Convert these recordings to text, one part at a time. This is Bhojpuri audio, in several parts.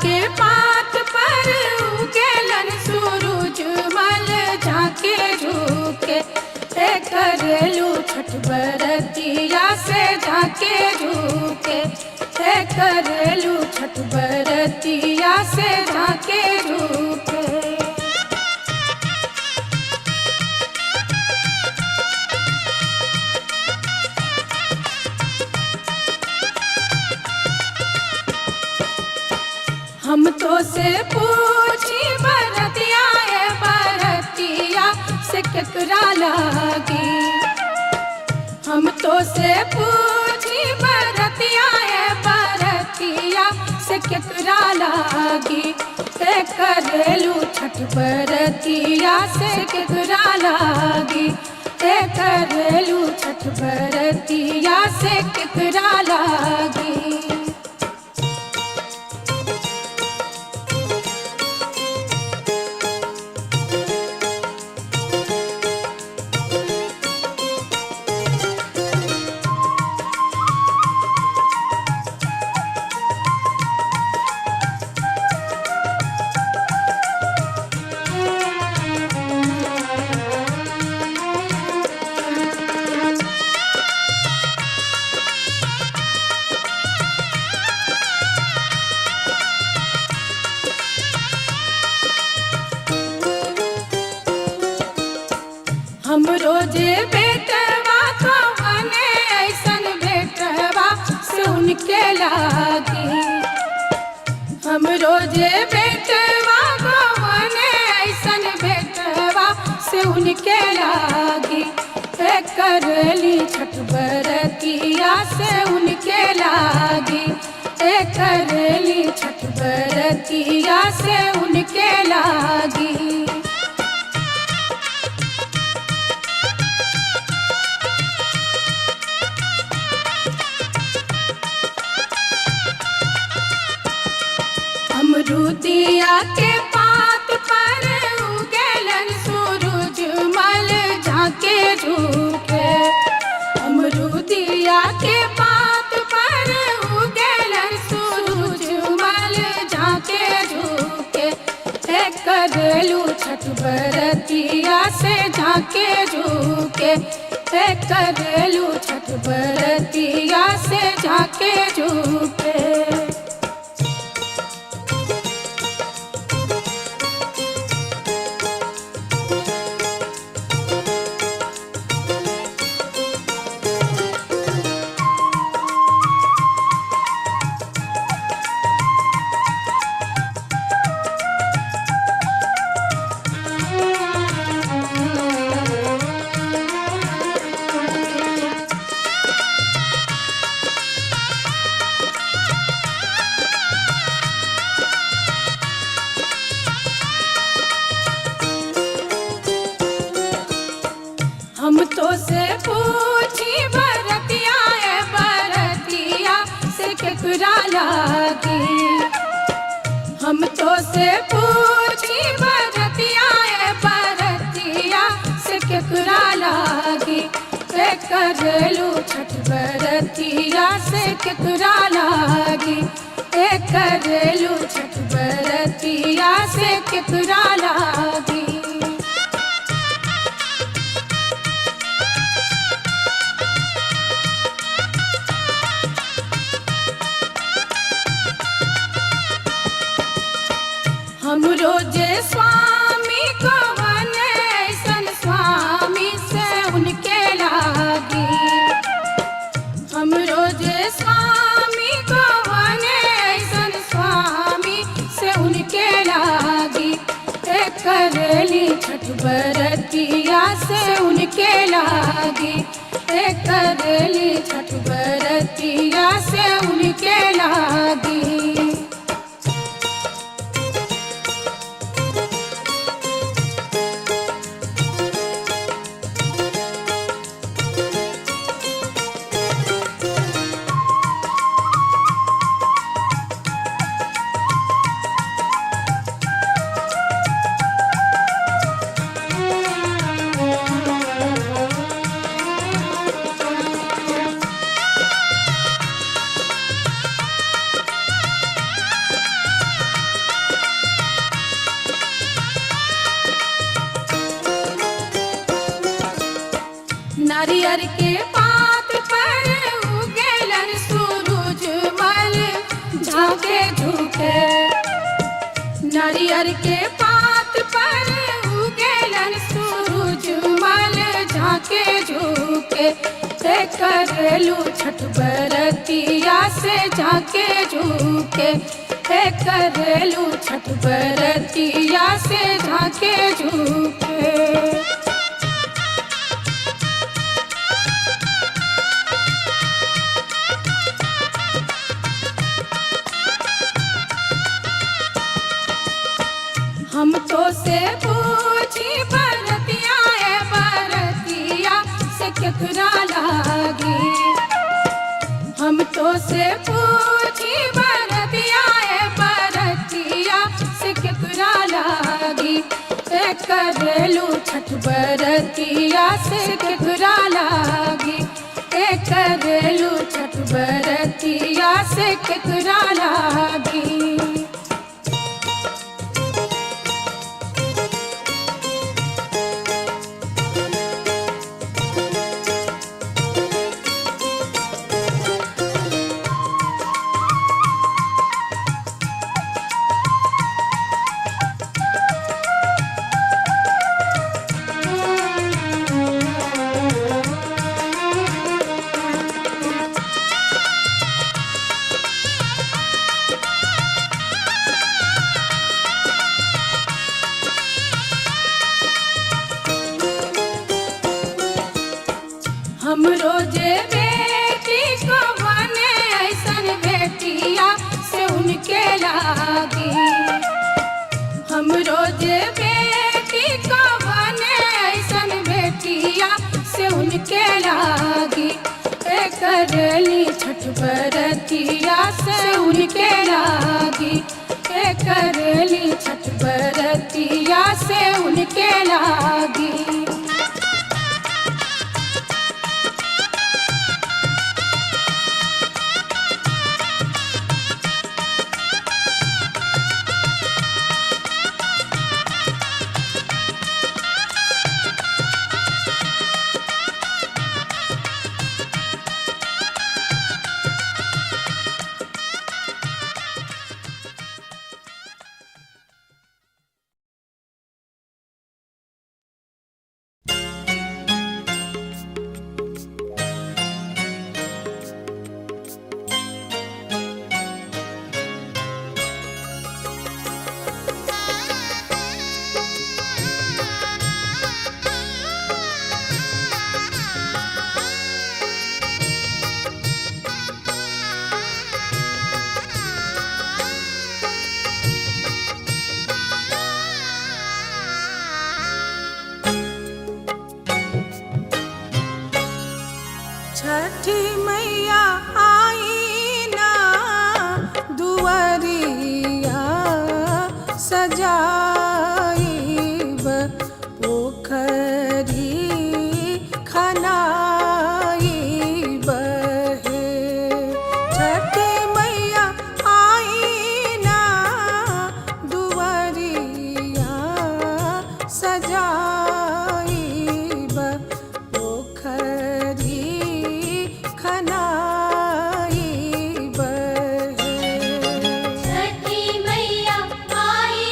के पात पर उगेलन सूरज मल झाके झुके करेलू छठ बरतिया से झाके झुके करेलू छठ बरतिया से झाके झुके। हम तो से पूछी बरतिया बरतिया से केकरा लागी। हम तो से पूछी बरतिया बरतिया से केकरा लागी करेलू छठ बरतिया से केकरा लागी करेलू छठ बरतिया से केकरा लागी। हम रोजे बेटवा कवने ऐसन बेटवा से उनके लागी। हम रोजे बेटवा कवने ऐसन बेटवा से उनके लागी करेली छठ बरतिया से उनके लागी करेली छठ बरतिया से उनके लागी। अमरूदिया के पात पर उगेलन सूरज मल झाके झुके। अमरूदिया के पात पर उगेलन सूरज मल झाके झुके करेलू छठ बरतिया से झाके झुके करेलू छठ बरतिया से झाके झुके। हम तो से पूछी बरतिया बरतिया से केकरा लागी। हम तो से पूछी बरतिया बरतिया से केकरा लागी करेलू छठ बरतिया से केकरा लागी करेलू छठ बरतिया से केकरा लागी। हम रोजे स्वामी कवने ऐसन स्वामी से उनके लागी। हम रोजे स्वामी कवने ऐसन स्वामी से उनके लागी करेली छठ बरतिया से उनके लागी करेली छठ बरतिया से उनके लागी। नारियर के पात पर उगेलन सूरज मल झाके झुके ते करेलू छठ बरतिया से झाके झुके ते करेलू छठ बरतिया से झाके झुके। हम तो से पूछी बरतिया ए बरतिया से केकरा लागी। हम तो से पूछी बरतिया ए बरतिया से केकरा लागी। ए करेलू छठ बरतिया से केकरा लागी। ए करेलू छठ बरतिया से केकरा लागी। हम रोजे बेटी को बने ऐसन बेटिया से उनके लागी। हम रोजे बेटी को बने ऐसन बेटिया से उनके लागी। ए करेली छठ बरतिया से उनके लागी। ए करेली छठ बरतिया से उनके लागी। छठी मैया आई ना दुआरिया सजाईब पोखरी खनाईब हे। छठी मैया आई ना दुआरिया सजाईब पोखरी खनाईब हे। छठी मैया आई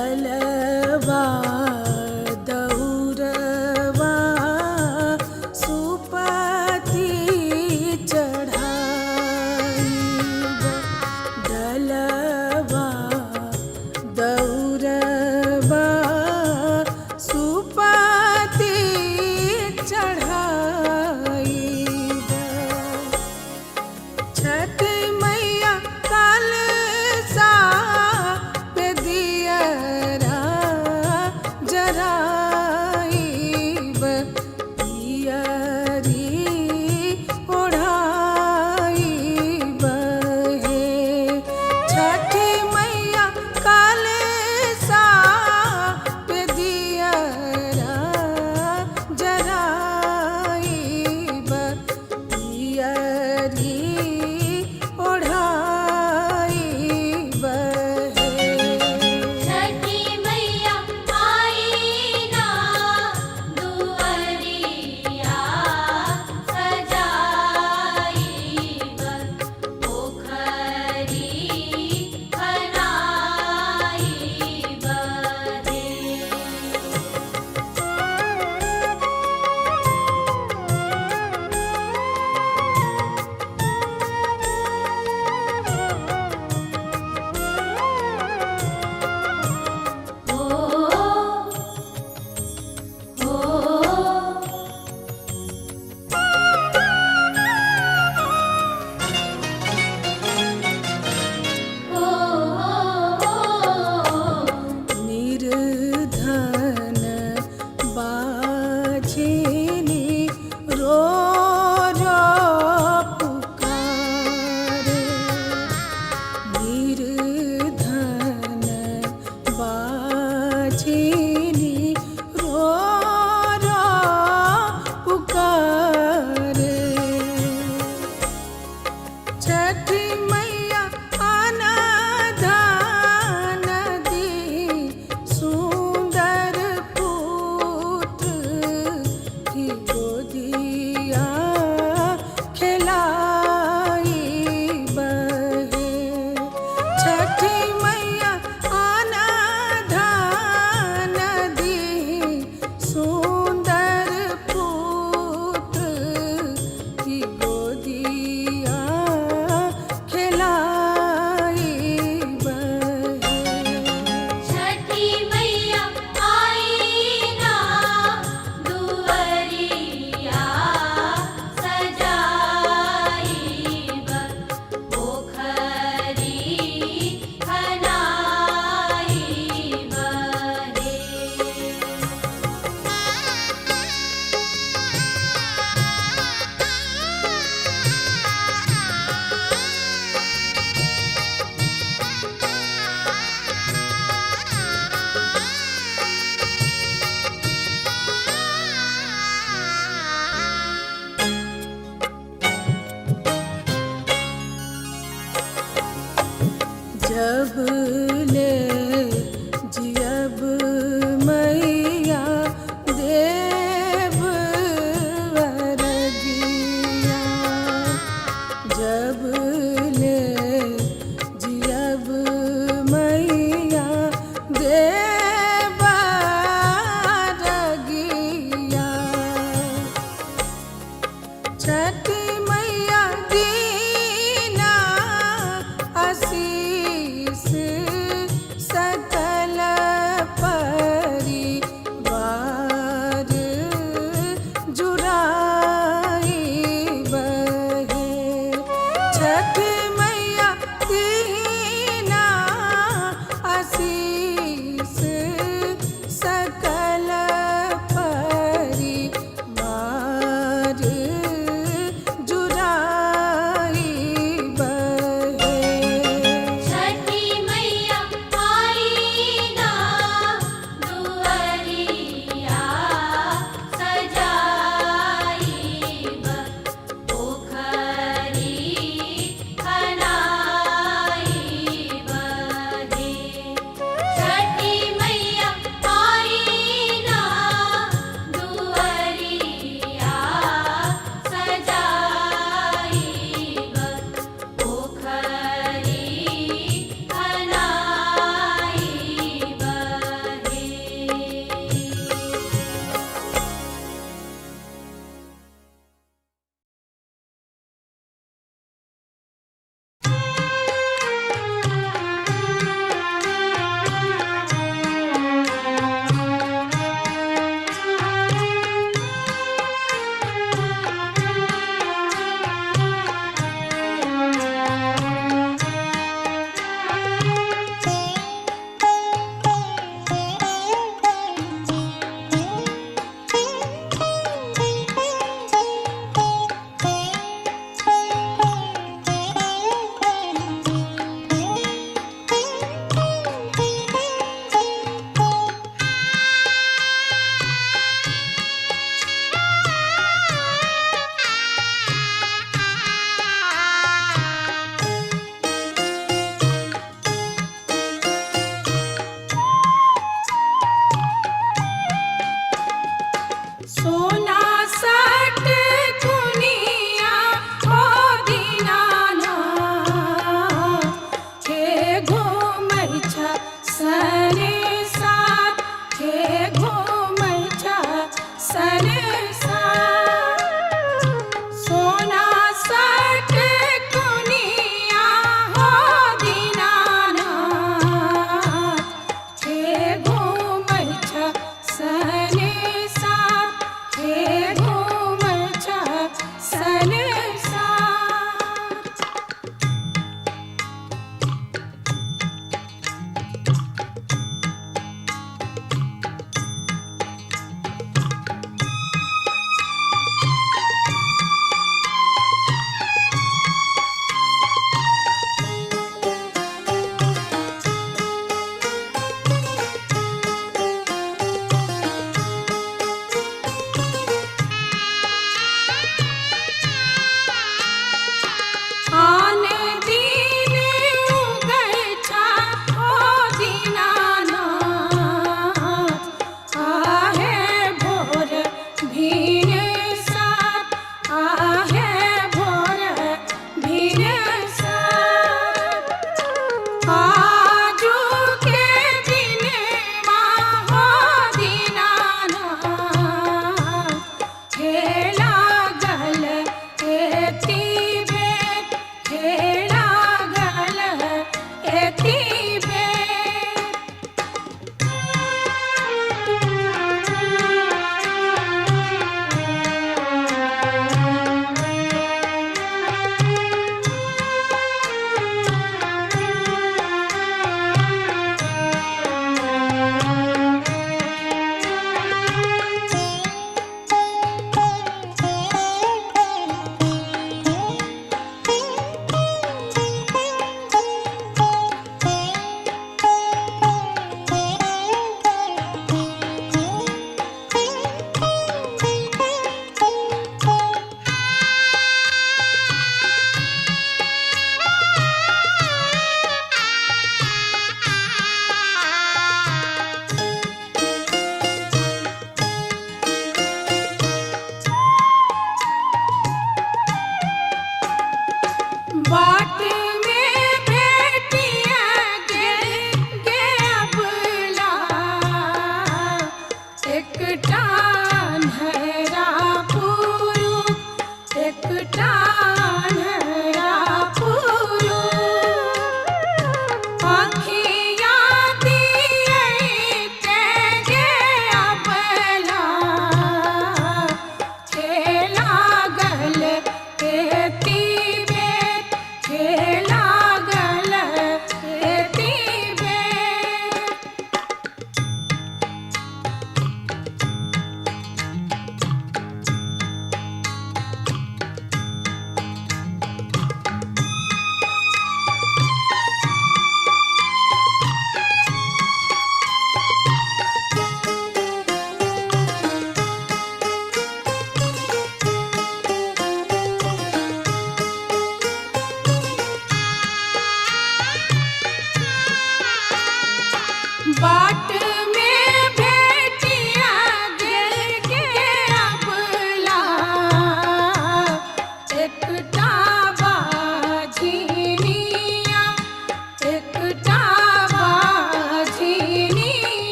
डलवा दौरवा सुपति चढ़ाईब डलवा दौरवा सुपति चढ़ाईब छठ मैया कलसा पे दियरा जराईब पियरी ओढ़ाईब हे छठ मैया कलसा पे दियरा जराईब पियरी ओढ़ाईब हे छठी मैया आई ना दुअरिया सजाईब पोखरी बनाईब हे निर्धन बाझिनी रो रो पुकारे निर्धन बाझिनी रो रो पुकारे छठी मैया अनाधान दी सुंदर पुत्र की गोदिया खिलाईब हे छठी मैया अनाधान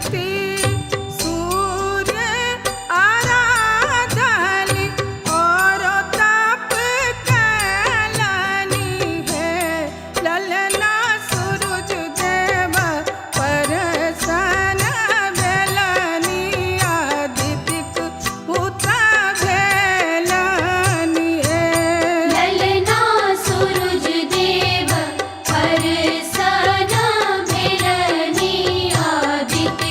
शक्ति सूर्य आराधनी और तप कैलानी है ललना सूरज देव परसन बेलनी आदित्य पुत्र भेलनी है ललना सूरज देव परसन भेलनी आदित्य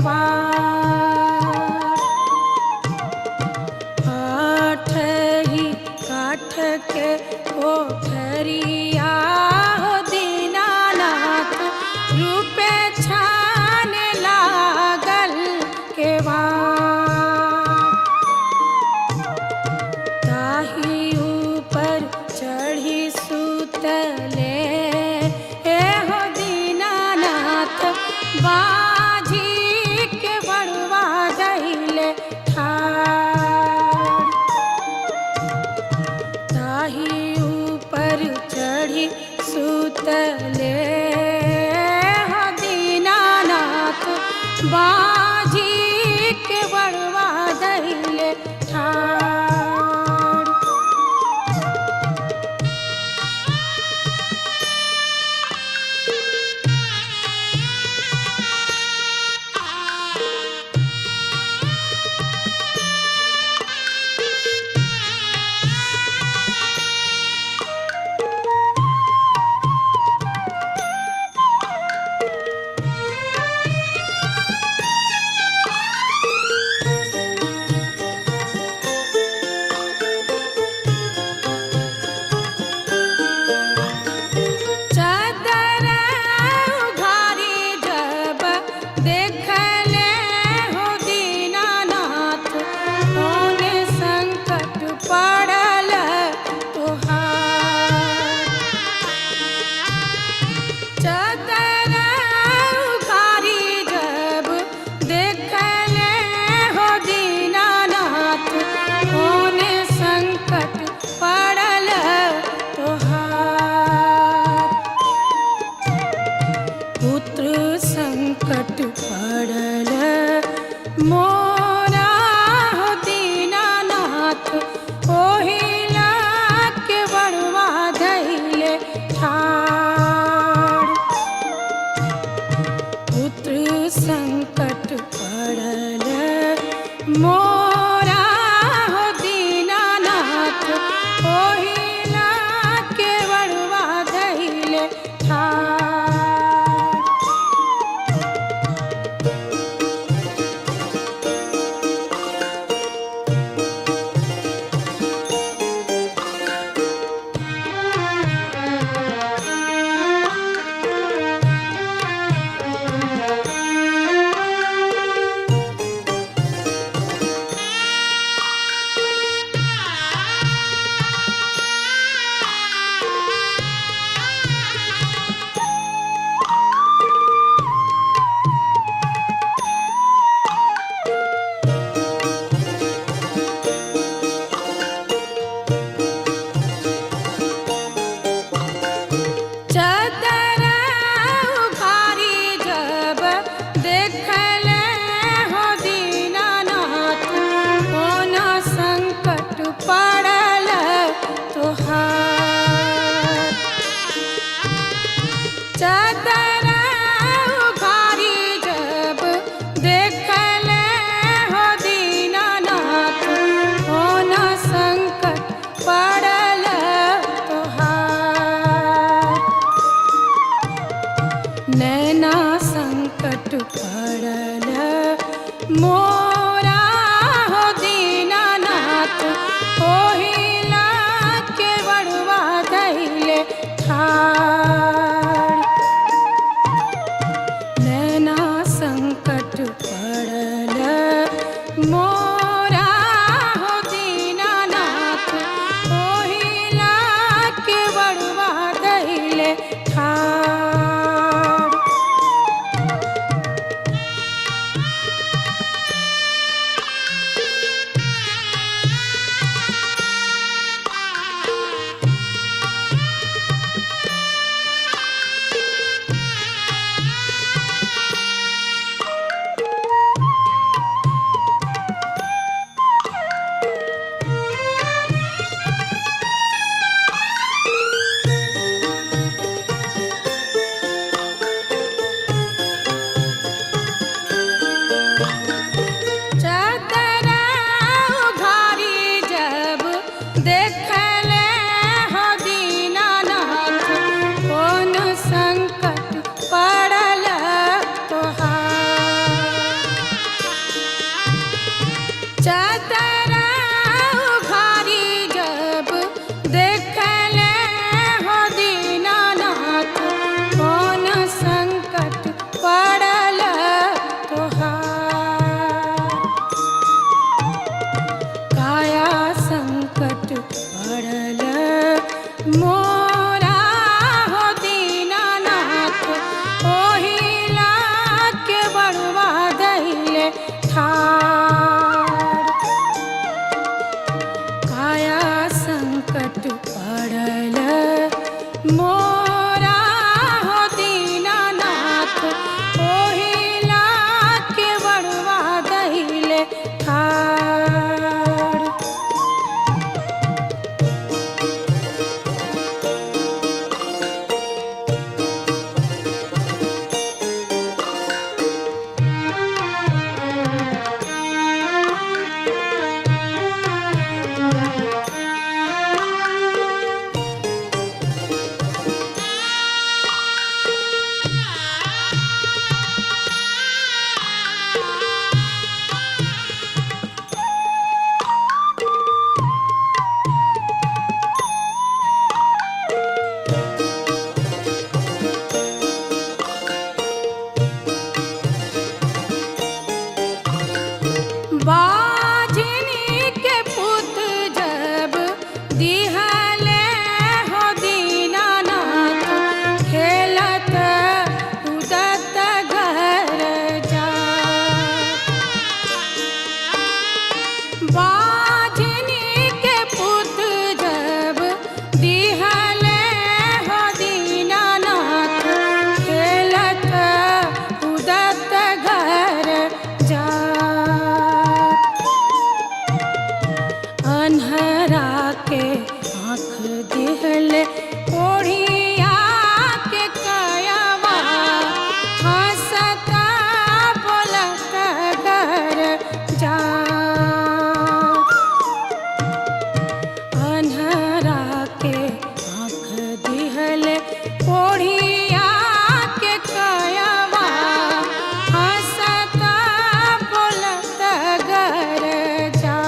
वार। आठही काठ के कोठरिया हो दीनानाथ रूपे छाने लागल केवाड़। ताही ऊपर चढ़ी सुतले हो दीनानाथ बाजी के बड़वा दहिले ठाड़। ताही ऊपर चढ़ी सुतले हो दीनानाथ बाजी के बड़वा दहिले ठाड़। चादर उघारी जब देखले हो दीनानाथ होने संकट पड़ल तुहार। चादर उघारी जब देखले हो दीनानाथ होने संकट पड़ल तुहार। पुत्र संकट पड़ल मोरा हो दीनानाथ ओहिला के बड़वा धैले ठाड़। पुत्र संकट पड़ल मोरा हो दीनानाथ ओहिला के बड़वा धैले ठाड़। चादर उघारी जब देखले हो दीनानाथ होना संकट पड़ल तुहार। चादर उघारी जब देखले हो दीनानाथ होना संकट पड़ल तुहार। नैना संकट पड़ल मोरा हो दीनानाथ ओहिला के बड़वा धैले ठाड़। नैना संकट पड़ल मोरा हो दीनानाथ ओहिला के बड़वा धैले ठाड़। ठाड़। काया संकट पड़ल मोरा हो दीनानाथ, ओहिला के बड़वा दहिले ठाड़। बाझनी के पुत जब दिहले हो दीनानाथ, खेलत कूदत घर जा। बाझनी के पुत जब दिहले हो दीनानाथ, खेलत कूदत घर जा। अन्हरा के आँख दिहले ओढ़िया के कयवा, हंसता बोलत घर जा। अन्हरा के आँख दिहले ओढ़िया के कयवा, हंसता बोलत घर जा।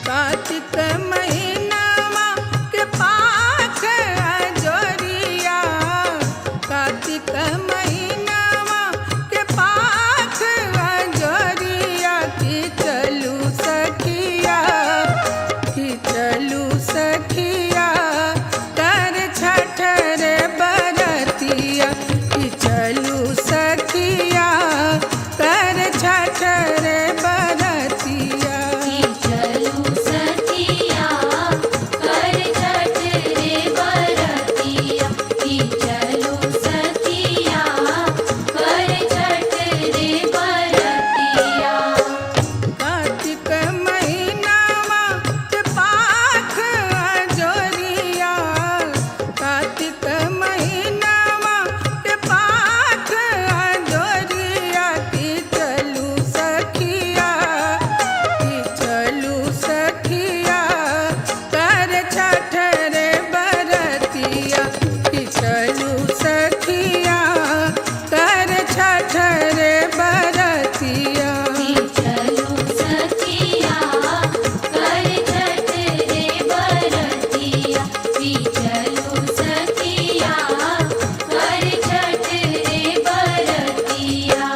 कार्तिक महीनावा के पाख अजोरिया, कार्तिक महीनावा के पाख अजोरिया, कि चलू सखिया, कि चलू सखिया, कर छठ रे बरतिया, कि चलू सखिया, कर छठ रे बरतिया। चलू सखिया कर छठ रे बरतिया, चलू सखिया कर छठ रे बरतिया। कार्तिक महीनावा के पाख अजोरिया, कार्तिक महीनावा के पाख अजोरिया, कि चलू सखिया, कि चलू सखिया, कर छठ रे बरतिया, कि चलू सखिया, कर छठ रे बरतिया। चलू सखिया कर छठ रे बरतिया, चलू सखिया कर छठ रे बरतिया।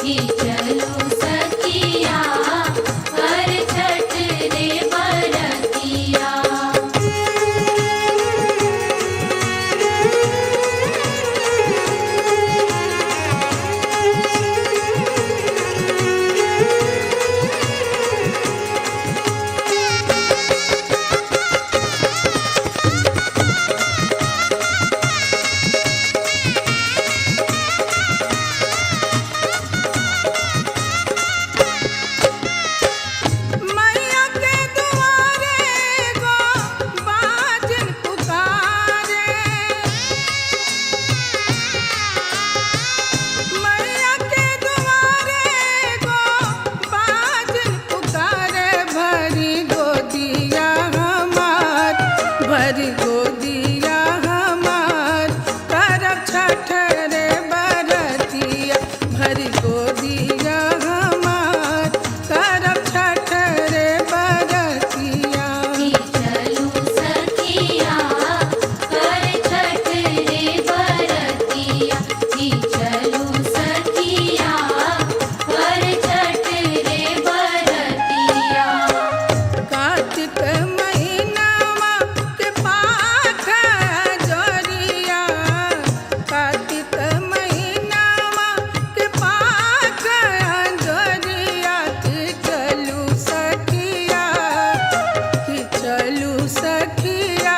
कि चलो सखिया कर छठ रे बरतिया। मैया के दुआरे गो बाजन पुकारे, मैया के दुआरे गो बाजन पुकारे, भरी गोदिया हमार, भरी गोदिया हमार, करब छठ रे बरतिया, भरी गोदिया हमार, करब छठ रे बरतिया। कि चलो सखिया कर छठ रे बरतिया। कि चलो सखिया कर छठ रे बरतिया। कार्तिक महीनावा के पाख जोरिया, कार्तिक महीनावा के पाख जोरिया, कि चलू सखिया, कि चलू सखिया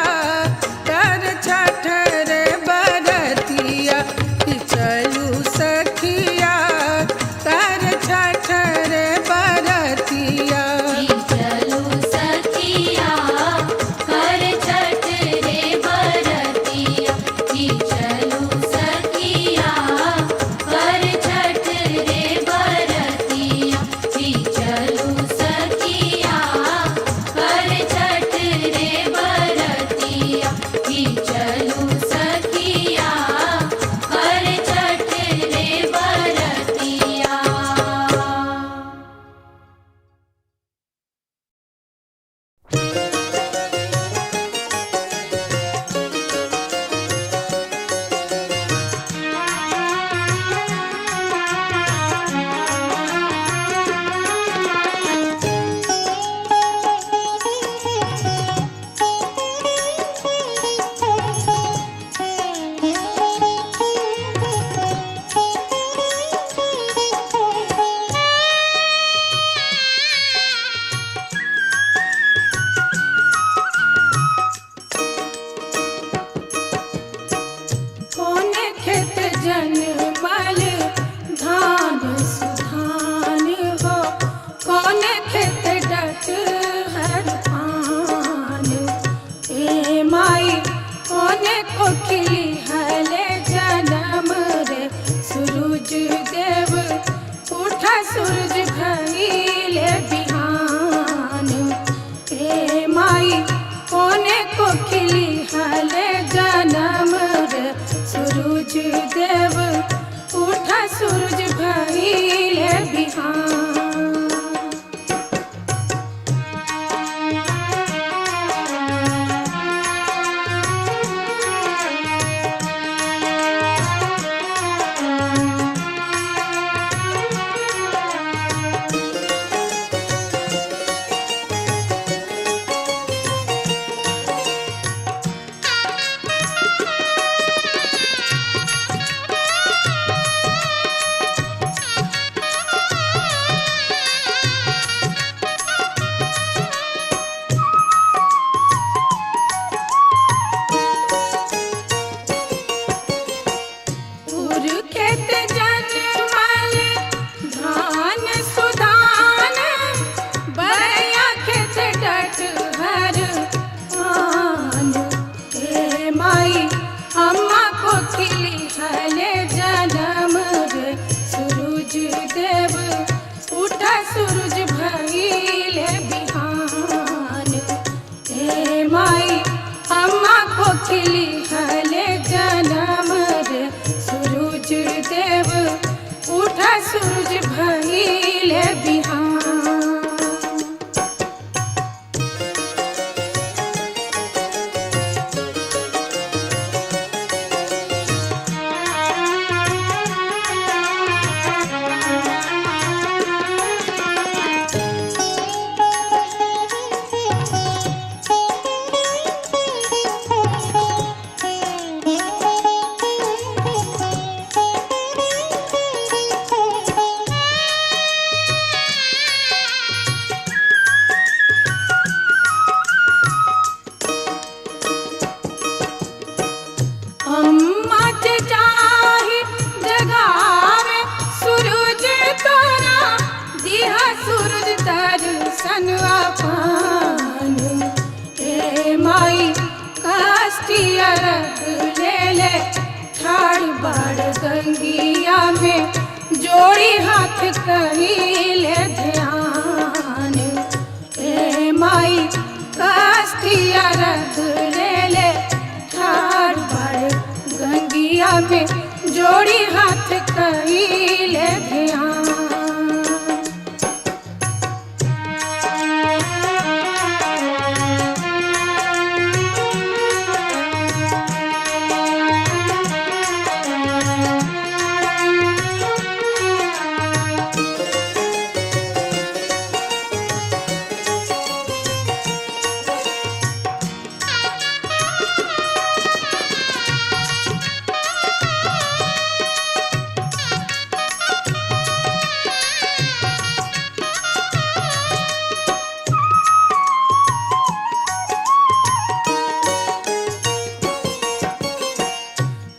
कर छठ रे बरतिया, कि चलू सखिया कर छठ रे बरतिया। कि चलो सखिया कर छठ रे बरतिया। कि चलो सखिया कर छठ रे बरतिया। कि चलो सखिया कर छठ रे बरतिया। कि चलो सखिया कर छठ रे बरतिया। कोने खेत जनमल धान सुधान हो, कोने खेत डठहर पान, ए माई कोने कोकिली हले जन्म रे, सूरज देव उठा सूरज भइले बिहान, ए माई कोने कोकिली हले जन्म रे, सूरज देव उठा सूरज भइले बिहान। गंगिया में जोड़ी हाथ कहिले ध्यान। ए माई काष्टिया रख ले ले ठाड़ बड़ गंगिया में जोड़ी हाथ कहिले ध्यान।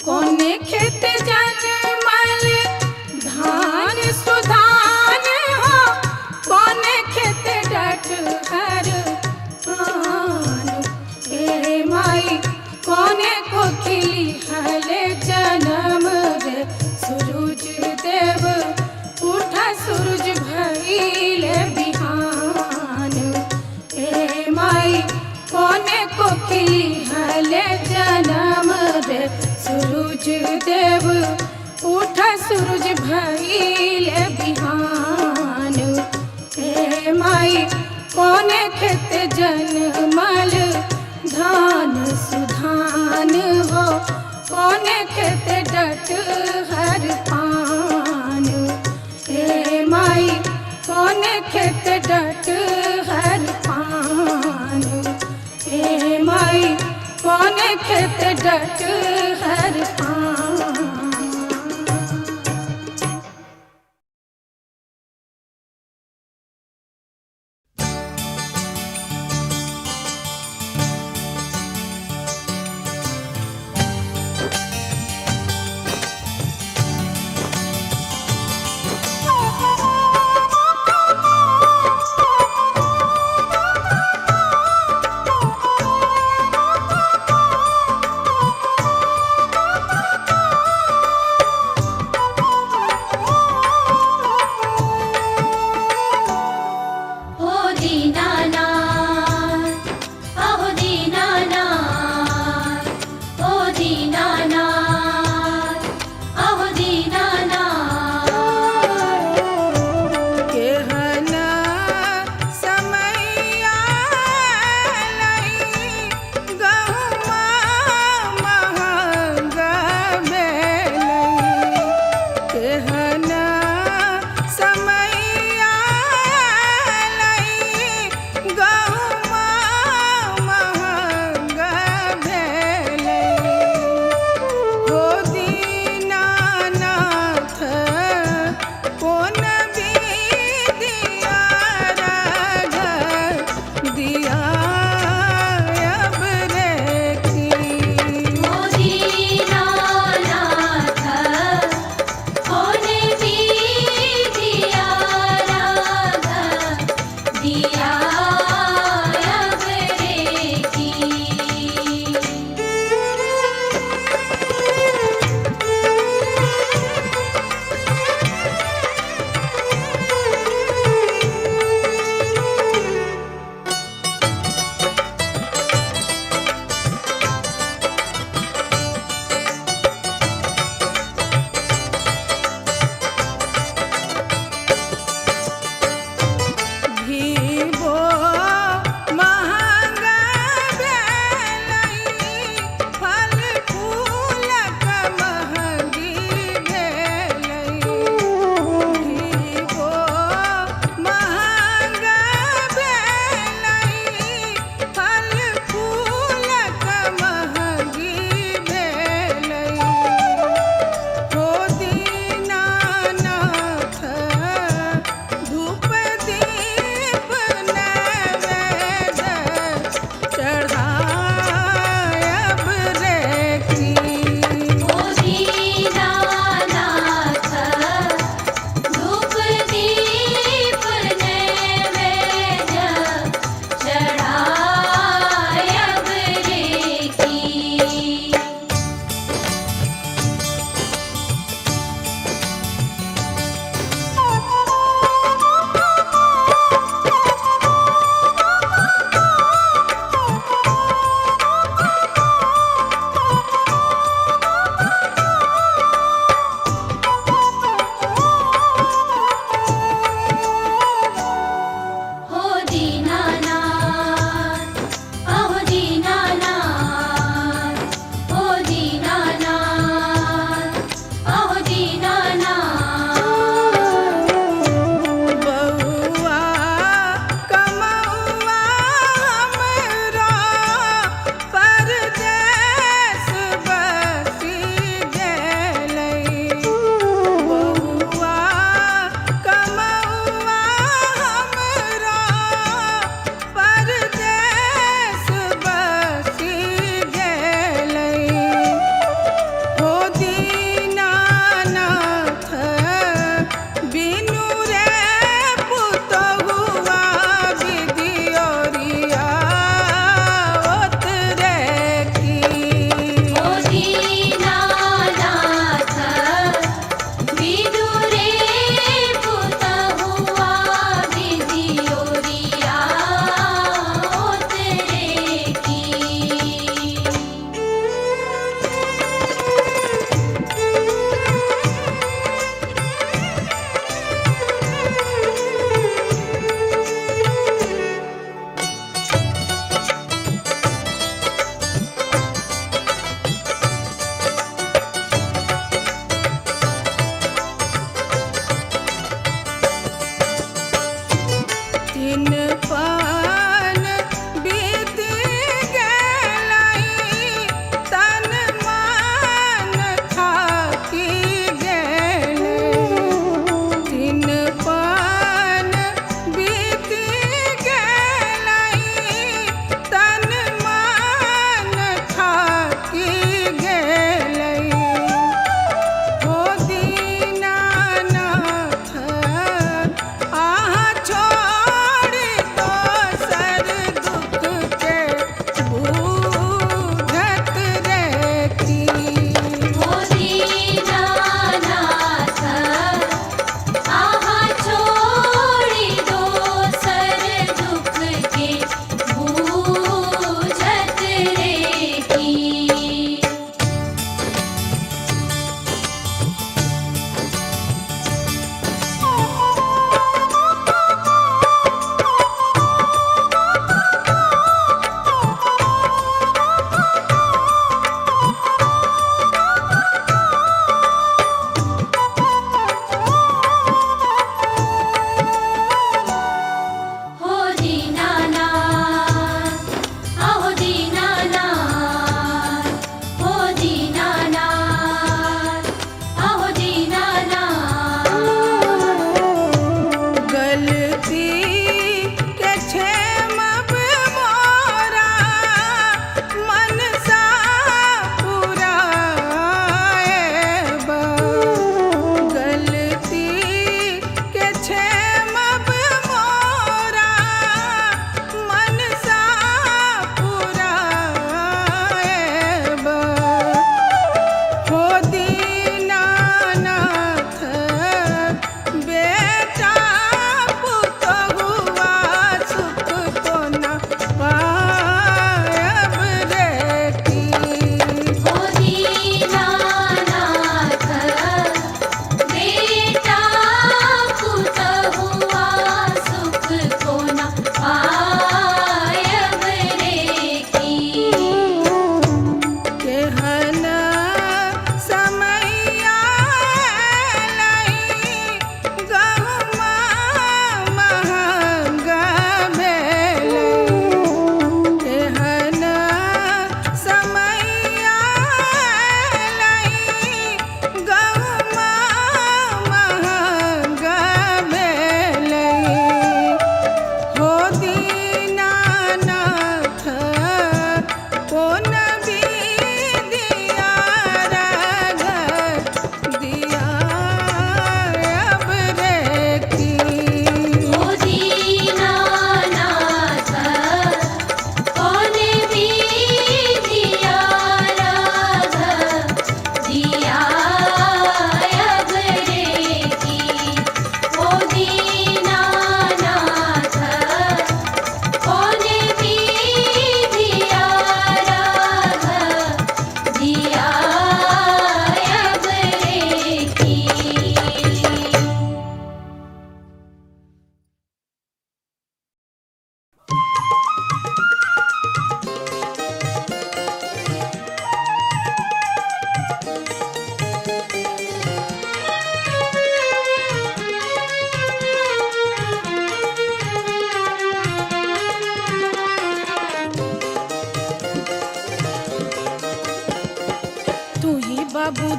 कोने खेत जनमल धान सुधान हो, कोने खेत डठहर आन। ए माई कोने को खिली हले जन्म रे सूरज देव उठा सूरज भइले बिहान। ए माई कोने को खिली हले जन्म रे सूरज देव उठा सूरज भइले बिहान। ए माई कोने खेत जनमल धान सुधान हो, कोने खेत डठहर पान। ए माई कोने खेत डठहर पान। ए माई कोने खेत डठहर पान।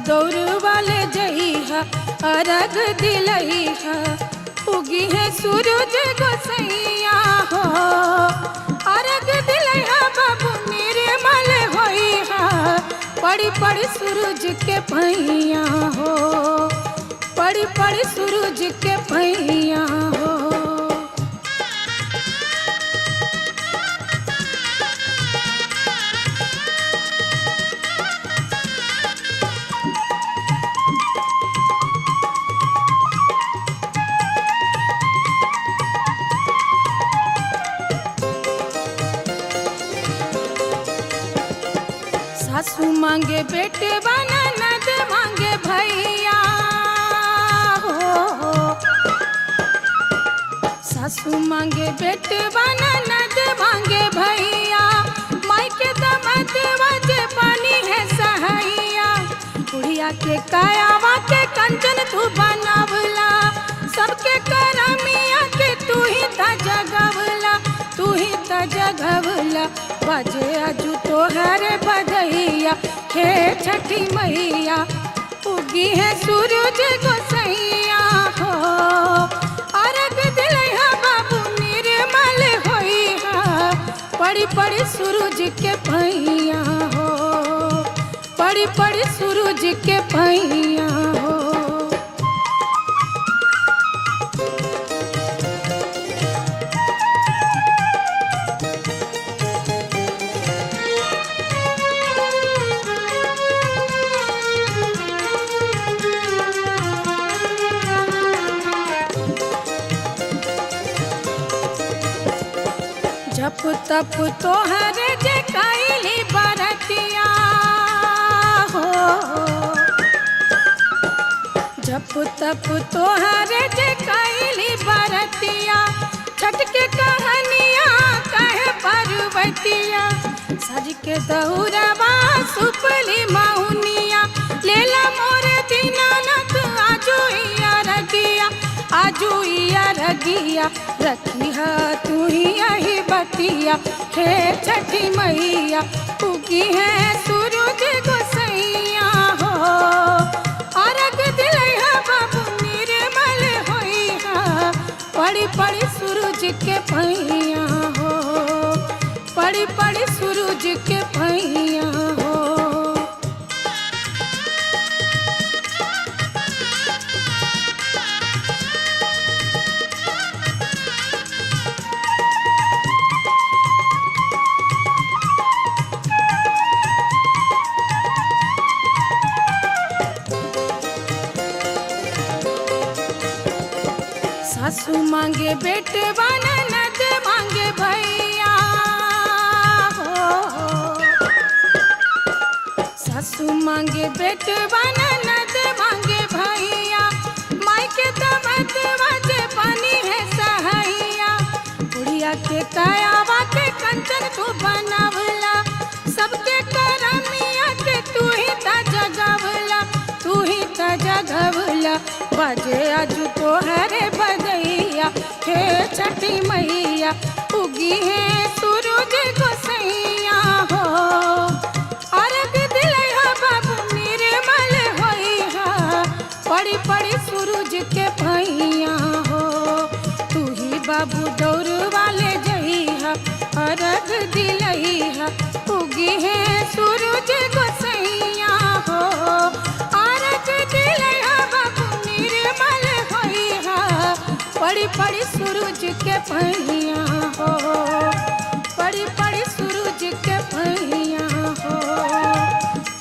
दौर वाले जइहा अरग दिलइहा उगी है सूरज गोसैया हो अरग दिलइहा बाबू निर्मल होइहा पड़ी पड़ी सूरज के पैया हो पड़ी पड़ी सूरज के पैया हो। सासू मांगे बेटे बना नद मांगे भैया हो सासू मांगे बेटे बना नद मांगे भैया माई के दमद वजे पानी है सहैया बुढ़िया के कायावा के कंचन तू बनावला सबके करमिया के तू ही त जगवला तू ही त जगवला बजे अजू तोहर बधैया हे छठी मैया उगी है सूरज गोसैया हो अरग दिलैहा बाबू निर्मल होइहा पड़ी पड़ी सूरज के पैया हो पड़ी पड़ी सूरज के पैया हो। जप तप तोहरे जे कैली बरतिया हो जप तप तोहरे जे कैली बरतिया छठ के कहानिया कहे पर्वतिया सज के दौरवा सुपली मौनिया लेला मोरे दीनानाथ आजुइया रगिया रखिया तू ही यही बतिया हे छठी मैया उगी है सूरज गोसैया हो अरग दिलैहा बाबू निर्मल होइहा पड़ी पड़ी सूरज के पैया हो पड़ी पड़ी सूरज के पैया हो। सासू मांगे बेटे बना नद मांगे भैया हो सासू मांगे बेटे बना नद मांगे भैया माई के दमद वजे पानी है सहैया बुढ़िया के कायावा के कंचन तू बनावला सबके करमिया के तू ही त जगवला तू ही त जगवला बजे अजू तोहरे बधैया हे छठी मैया उगी है सूरज गोसैया हो अरग दिलैहा बाबू निर्मल होइहा पड़ी पड़ी सूरज के पैया हो तू ही बाबू दौर वाले जइहा अरग दिलैहा उगी है सूरज गोसैया हो अरग दिलैहा बाबू निर्मल होइहा पड़ी पड़ी सूरज के पैया हो पड़ी पड़ी सूरज के पैया हो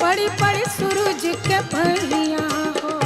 पड़ी पड़ी सूरज के पैया हो।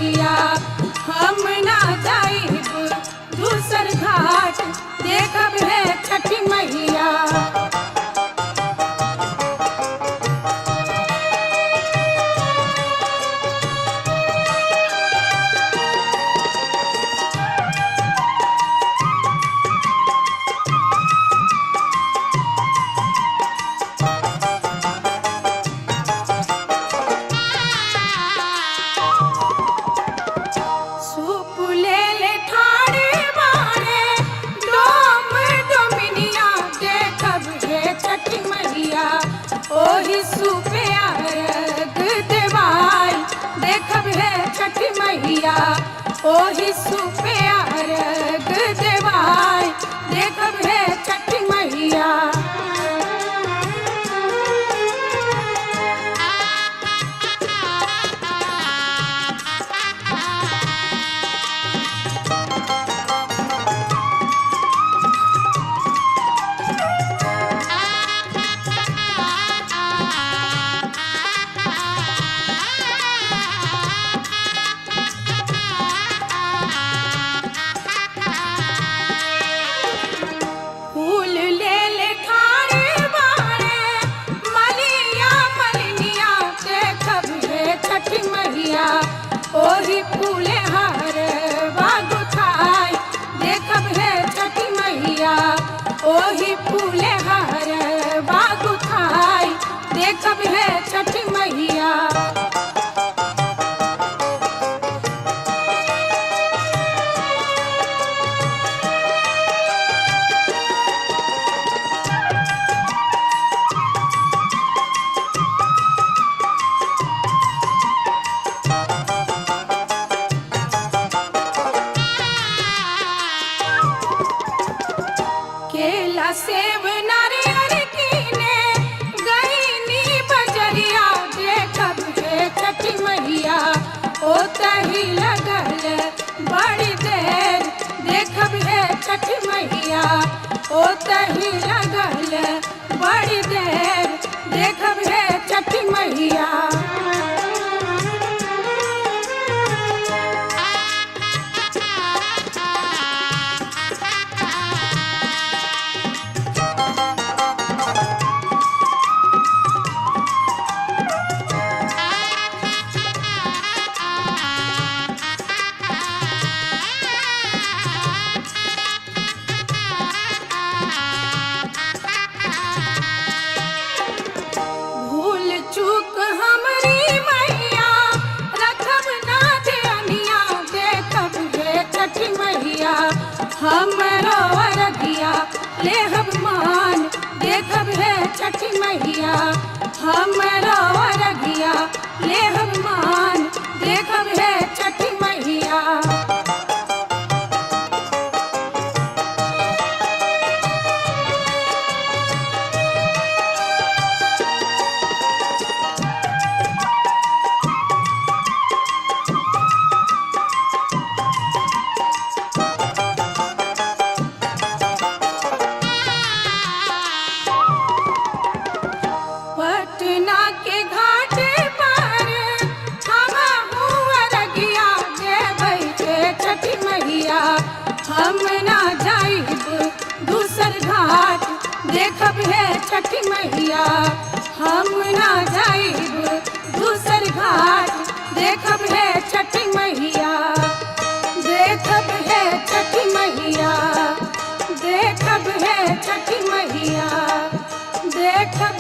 मैया हम ना जाइब दूसर घाट देखब है छठी मैया। ओही सुपे अर्घ देवाई देखब है छठी मैया ओही सुपे अर्घ देवाई देखब है छठी मैया। ओही फूले हार बागु थाई देखब है छठी मैया ओही फूले हार बागु थाई देखब है छठी मैया। केला सेब नारियल कीने गईनी बजरिया देखब है छठी मैया ओतही लगल बड़ी देर देखब है छठी मैया ओतही लगल बड़ी देर देखब है छठी मैया। हमरो अरगिया लेहब मान देखब है छठी मैया हमरो अरगिया लेहब मान देखब है छठी मैया। पटना के घाट पर हमहू अरगिया देबै के छठी मैया हम ना जाइब दूसर घाट देखब है छठी मैया हम ना जाइब दूसर घाट देखब है छठी मैया देखब है छठी मैया देखब है छठी मैया देखब